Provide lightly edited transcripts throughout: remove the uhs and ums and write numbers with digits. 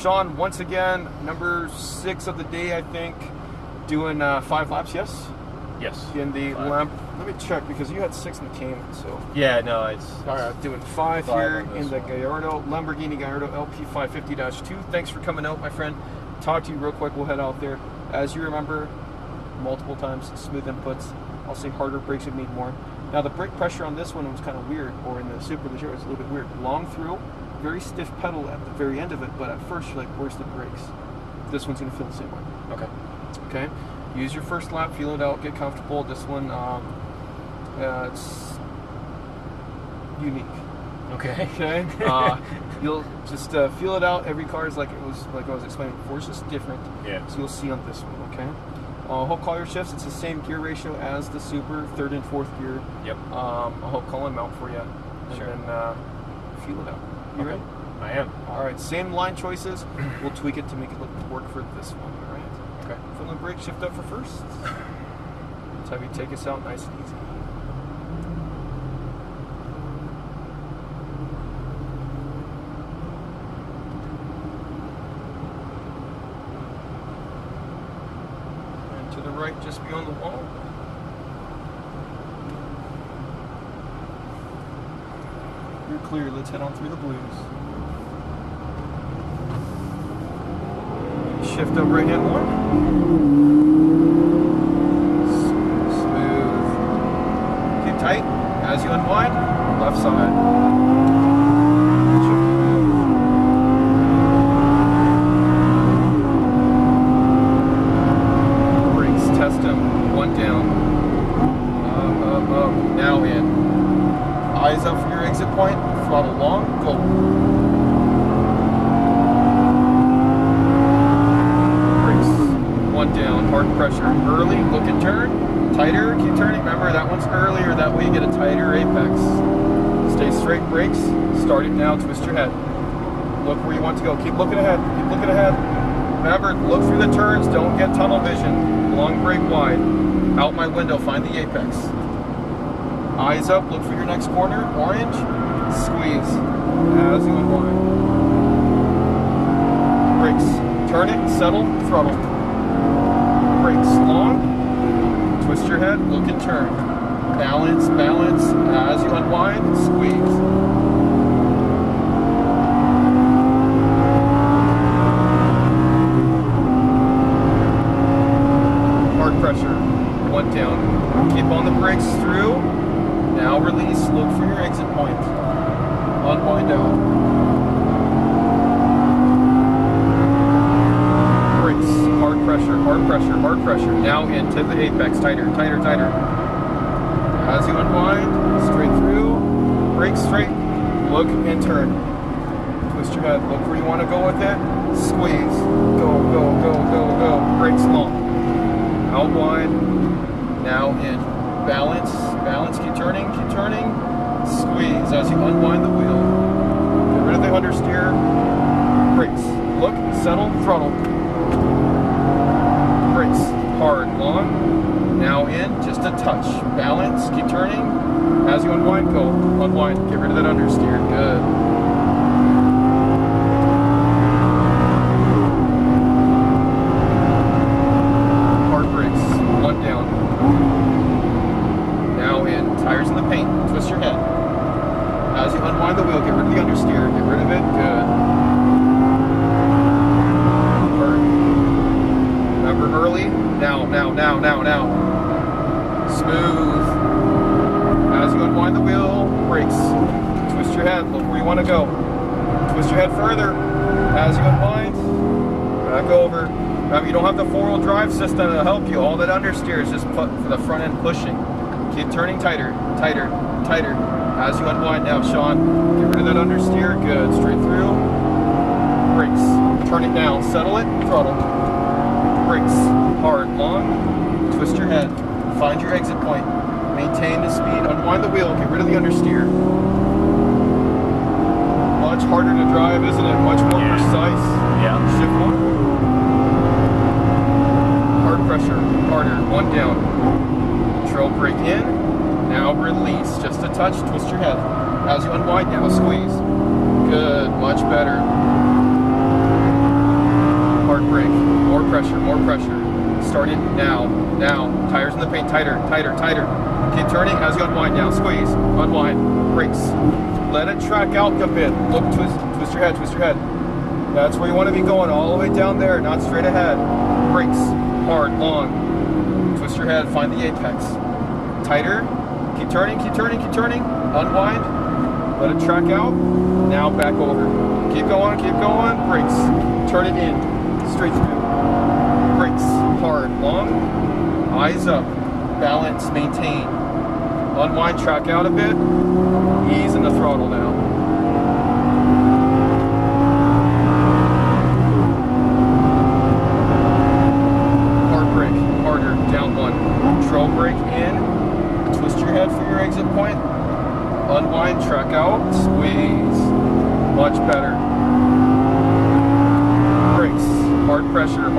Sean, once again, number 6 of the day, I think, doing 5 laps, yes? Yes. In the Lamp. Let me check, because you had 6 in the Cayman, so. Yeah, no, it's... All right, doing 5 here in the Gallardo, Lamborghini Gallardo LP 550-2. Thanks for coming out, my friend. Talk to you real quick, we'll head out there. As you remember, multiple times, smooth inputs. I'll say harder brakes would need more. Now, the brake pressure on this one was kind of weird, or in the Super Leggero, it was a little bit weird. Long through, very stiff pedal at the very end of it, but at first you're like, where's the brakes? This one's going to feel the same way. Okay. Use your first lap, feel it out, get comfortable. This one, it's unique. Okay. You'll just feel it out. Every car is like I was explaining before. It's just different. Yeah. So you'll see on this one. Okay. Whole collar shifts. It's the same gear ratio as the Super, 3rd and 4th gear. Yep. I'll call them out for you, and sure. Then feel it out. You ready? I am. All right. Same line choices. We'll tweak it to make it work for this one. All right. Okay. Foot and brake, shift up for first. Let's have you take us out nice and easy. And to the right, just beyond the wall. You're clear. Let's head on through the blues. Shift up right hand one. Smooth. Keep tight. As you unwind, left side. Brakes, test them. 1 down. Up. Now in. Eyes up for your exit point. Throttle long. Go. 1 down, hard pressure, early, look and turn, tighter, keep turning, remember that one's earlier, that way you get a tighter apex. Stay straight, brakes, start it now, twist your head. Look where you want to go, keep looking ahead, Remember, look through the turns, don't get tunnel vision, long brake wide, out my window, find the apex. Eyes up, look for your next corner, orange, squeeze, as you unwind. Brakes, turn it, settle, throttle. Brakes long, twist your head, look and turn. Balance, as you unwind, squeeze. Hard pressure, 1 down. Keep on the brakes through. Now release, look for your exit point. Unwind out. Hard pressure. Now into the apex, tighter. As you unwind, straight through, brake straight, look and turn. Twist your head, look where you want to go with it, squeeze, go. Brakes long. Out wide, now in. Balance, keep turning, squeeze as you unwind the wheel. Get rid of the understeer, brakes, look, settle, throttle. Brakes, hard, long, now in, just a touch, balance, keep turning, as you unwind, go, unwind, get rid of that understeer, good. Hard brakes, 1 down, now in, tires in the paint, twist your head, as you unwind the wheel, get rid of the understeer, get rid of it, good. Early, now. Smooth. As you unwind the wheel, brakes. Twist your head, look where you want to go. Twist your head further. As you unwind, back over. Remember, you don't have the 4-wheel drive system to help you. All that understeer is just put for the front end pushing. Keep turning tighter. As you unwind now, Sean, get rid of that understeer. Good, straight through. Brakes. Turn it down, settle it, throttle. Brakes, hard, long, twist your head, find your exit point, maintain the speed, unwind the wheel, get rid of the understeer. Much harder to drive, isn't it? Much more precise. Yeah. Shift 1. Hard pressure, harder, 1 down. Control brake in, now release, just a touch, twist your head. As you unwind now, squeeze. Good, much better. Start it now. Tires in the paint, tighter. Keep turning as you unwind down. Squeeze, unwind, brakes. Let it track out a bit. Look, twist your head. That's where you want to be going, all the way down there, not straight ahead. Brakes, hard, long. Twist your head, find the apex. Tighter, keep turning. Unwind, let it track out. Now back over. Keep going, brakes. Turn it in, straight through. Brakes, hard, long. Eyes up, balance, maintain. Unwind, track out a bit. Ease in the throttle now. Hard brake, harder, down one. Control brake in. Twist your head for your exit point. Unwind, track out, squeeze. Much better. Brakes, hard pressure.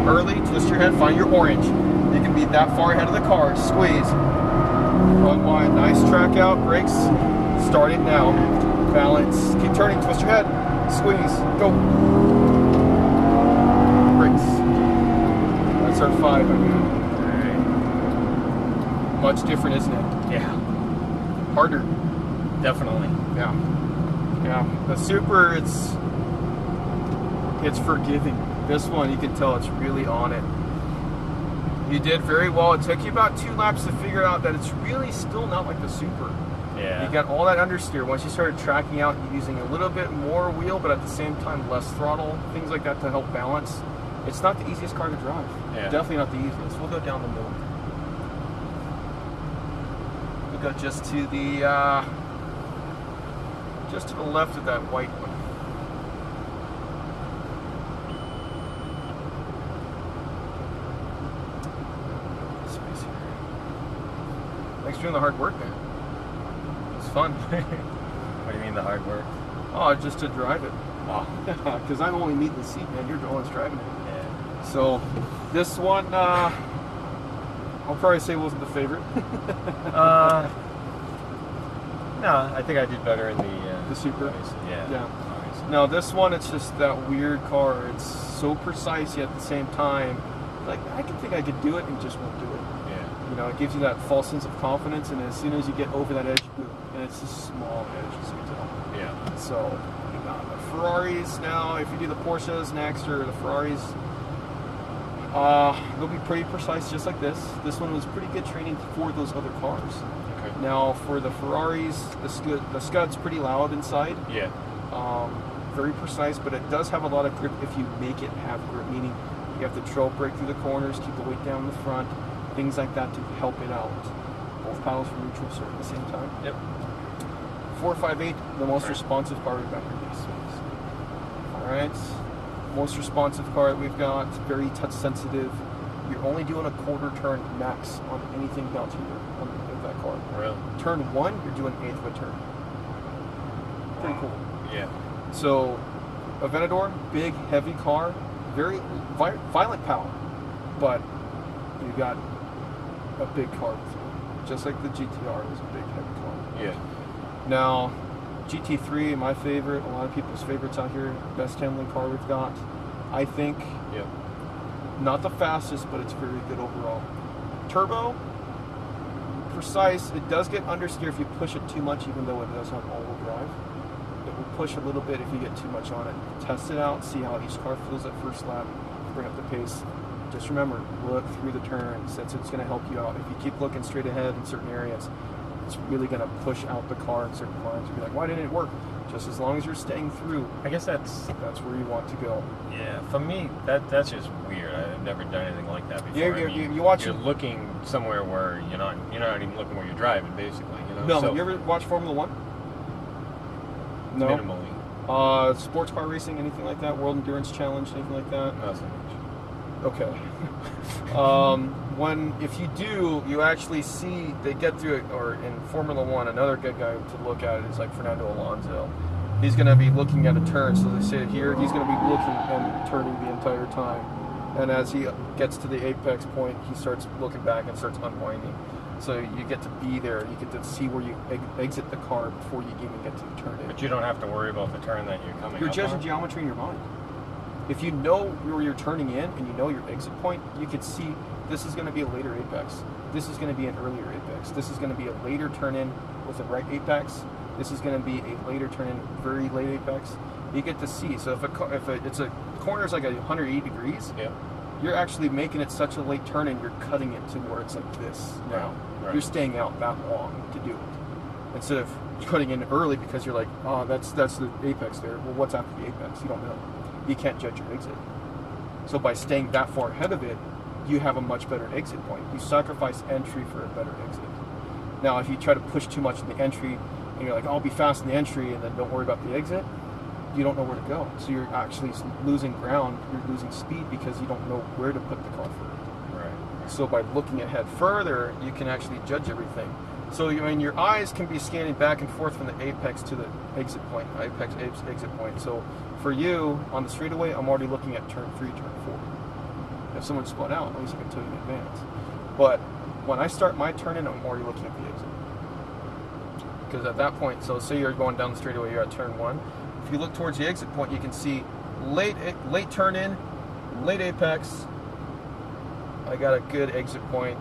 Early, twist your head, find your orange. You can be that far ahead of the car. Squeeze. Unwind, nice track out, brakes. Start it now. Balance. Keep turning, twist your head. Squeeze. Go. Brakes. That's our 5, I mean. Much different, isn't it? Yeah. Harder. Definitely. Yeah. The Super, it's forgiving. This one, you can tell it's really on it. You did very well. It took you about 2 laps to figure out that it's really still not like the Super. Yeah. You got all that understeer. Once you started tracking out, you're using a little bit more wheel, but at the same time, less throttle, things like that to help balance. It's not the easiest car to drive. Yeah. Definitely not the easiest. We'll go down the middle. We'll go just to the left of that white one. Thanks for doing the hard work, man. It's fun. What do you mean the hard work? Oh, just to drive it. Oh. Because I'm only meeting the seat, man. You're the ones driving it. Yeah. So, this one, I'll probably say wasn't the favorite. No, I think I did better in the Super. Yeah. Yeah. No, this one, it's just that weird car. It's so precise, yet at the same time, like, I think I could do it and just won't do it. Yeah. You know, it gives you that false sense of confidence, and as soon as you get over that edge, boom, and it's a small edge, as you can tell. Yeah. So, the Ferraris now, if you do the Porsches next, or the Ferraris, they'll be pretty precise just like this. This one was pretty good training for those other cars. Okay. Now, for the Ferraris, the Scud's pretty loud inside. Yeah. Very precise, but it does have a lot of grip if you make it have grip, meaning you have to trail brake through the corners, keep the weight down in the front, things like that to help it out. Both paddles from neutral start at the same time. Yep. 458, the most responsive car we've got here these days. Alright, most responsive car that we've got, very touch sensitive. You're only doing a quarter turn max on anything down to of that car. Really? Turn 1, you're doing 1/8 of a turn. Pretty cool. Yeah. So, Aventador, big, heavy car, very violent power, but you got a big car with you. Just like the GTR was a big, heavy car. Yeah. Now, GT3, my favorite, a lot of people's favorites out here, best handling car we've got. I think, Yeah. not the fastest, but it's very good overall. Turbo, precise, it does get understeer if you push it too much, even though it does have all-wheel drive. It will push a little bit if you get too much on it. Test it out, see how each car feels at first lap, bring up the pace. Just remember, look through the turns. That's what's going to help you out. If you keep looking straight ahead in certain areas, it's really going to push out the car in certain lines. You'll be like, why didn't it work? Just as long as you're staying through, I guess that's where you want to go. Yeah, for me, that's just weird. I've never done anything like that before. Yeah, you watch you're looking somewhere where you're not even looking where you're driving, basically. You know. No, So, you ever watch Formula One? No. minimally. Sports car racing, anything like that? World Endurance Challenge, anything like that? Not so much. Okay. If you do, you actually see they get through it. Or in Formula One, another good guy to look at is like Fernando Alonso. He's going to be looking at a turn. So they say it here. He's going to be looking and turning the entire time. And as he gets to the apex point, he starts looking back and starts unwinding. So you get to be there. You get to see where you exit the car before you even get to the turn. But you don't have to worry about the turn that you're coming You're up judging on. geometry in your mind. if you know where you're turning in and you know your exit point, you could see this is going to be a later apex. This is going to be an earlier apex. This is going to be a later turn in with a right apex. This is going to be a later turn in, very late apex. You get to see. So if it's a corner is like 180 degrees, yeah, you're actually making it such a late turn in, you're cutting it to where it's like this now. Right. You're staying out that long to do it. Instead of cutting in early because you're like, oh, that's the apex there. Well, what's after the apex? You don't know. You can't judge your exit. So by staying that far ahead of it, you have a much better exit point. You sacrifice entry for a better exit. Now, if you try to push too much in the entry, and you're like, oh, I'll be fast in the entry, and then don't worry about the exit, you don't know where to go. So you're actually losing ground, you're losing speed because you don't know where to put the car further. right. So by looking ahead further, you can actually judge everything. So your eyes can be scanning back and forth from the apex to the exit point, exit point. So for you, on the straightaway, I'm already looking at turn 3, turn 4. If someone spun out, at least I can tell you in advance. But when I start my turn in, I'm already looking at the exit. Because at that point, so say you're going down the straightaway, you're at turn 1. If you look towards the exit point, you can see late turn in, late apex. I got a good exit point,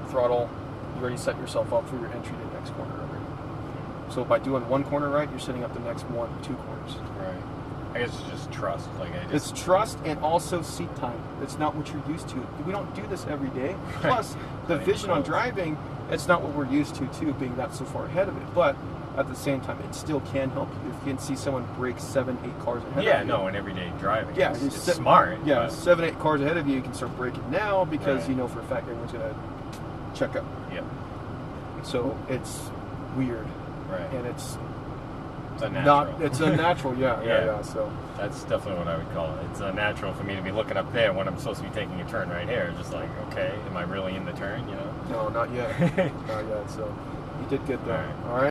throttle. You already set yourself up for your entry to the next corner already. So by doing one corner right, you're setting up the next 1, 2 corners. Right. I guess it's just trust. It's trust and also seat time. It's not what you're used to. We don't do this every day. Plus, the vision on driving, it's not what we're used to too, being that so far ahead of it. But at the same time, it still can help you. If you can see someone brake 7, 8 cars ahead of you. Yeah, no, in everyday driving. Yeah, it's smart. Yeah, but... 7, 8 cars ahead of you, you can start braking now because right. you know for a fact everyone's going to check up. Yep. So it's weird. Right. And it's unnatural. It's unnatural, yeah. So that's definitely what I would call it. It's unnatural for me to be looking up there when I'm supposed to be taking a turn right here. Just like, okay, am I really in the turn? You know? No, not yet. Not yet. So you did good there. All right. All right.